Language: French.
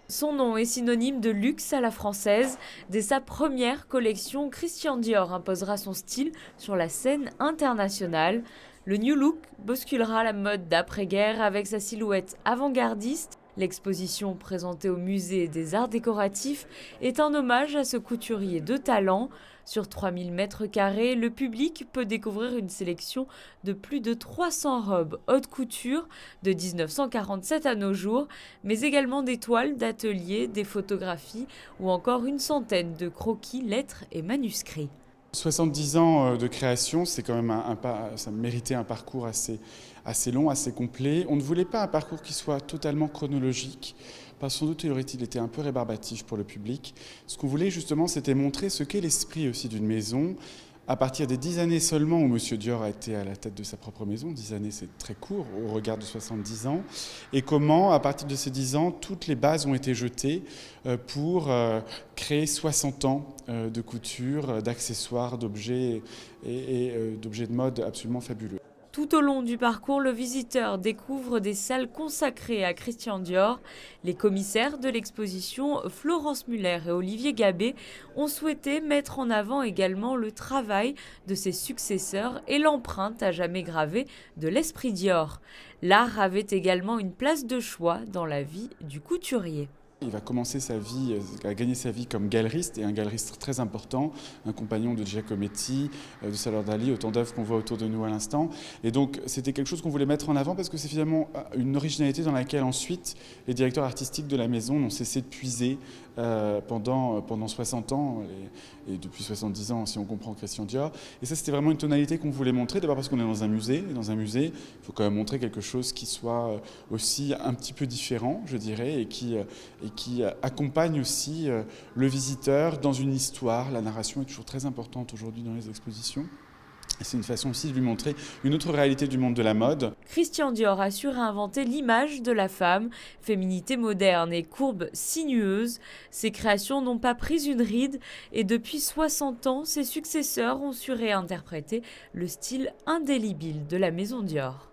Son nom est synonyme de luxe à la française. Dès sa première collection, Christian Dior imposera son style sur la scène internationale. Le New Look bousculera la mode d'après-guerre avec sa silhouette avant-gardiste. L'exposition présentée au musée des arts décoratifs est un hommage à ce couturier de talent. Sur 3000 mètres carrés, le public peut découvrir une sélection de plus de 300 robes haute couture de 1947 à nos jours, mais également des toiles d'atelier, des photographies ou encore une centaine de croquis, lettres et manuscrits. 70 ans de création, c'est quand même ça méritait un parcours assez long, assez complet. On ne voulait pas un parcours qui soit totalement chronologique, parce que sans doute il était un peu rébarbatif pour le public. Ce qu'on voulait justement, c'était montrer ce qu'est l'esprit aussi d'une maison, à partir des 10 années seulement où M. Dior a été à la tête de sa propre maison. 10 années, c'est très court au regard de 70 ans. Et comment, à partir de ces 10 ans, toutes les bases ont été jetées pour créer 60 ans de couture, d'accessoires, d'objets et d'objets de mode absolument fabuleux. Tout au long du parcours, le visiteur découvre des salles consacrées à Christian Dior. Les commissaires de l'exposition, Florence Muller et Olivier Gabé, ont souhaité mettre en avant également le travail de ses successeurs et l'empreinte à jamais gravée de l'esprit Dior. L'art avait également une place de choix dans la vie du couturier. Il va commencer sa vie, à gagner sa vie comme galeriste, et un galeriste très important, un compagnon de Giacometti, de Salvador Dali, autant d'œuvres qu'on voit autour de nous à l'instant. Et donc c'était quelque chose qu'on voulait mettre en avant parce que c'est finalement une originalité dans laquelle ensuite les directeurs artistiques de la maison n'ont cessé de puiser pendant 60 ans, et depuis 70 ans si on comprend Christian Dior. Et ça, c'était vraiment une tonalité qu'on voulait montrer, d'abord parce qu'on est dans un musée, et dans un musée, il faut quand même montrer quelque chose qui soit aussi un petit peu différent, je dirais, et qui accompagne aussi le visiteur dans une histoire. La narration est toujours très importante aujourd'hui dans les expositions. Et c'est une façon aussi de lui montrer une autre réalité du monde de la mode. Christian Dior a su réinventer l'image de la femme, féminité moderne et courbe sinueuse. Ses créations n'ont pas pris une ride et depuis 60 ans, ses successeurs ont su réinterpréter le style indélébile de la maison Dior.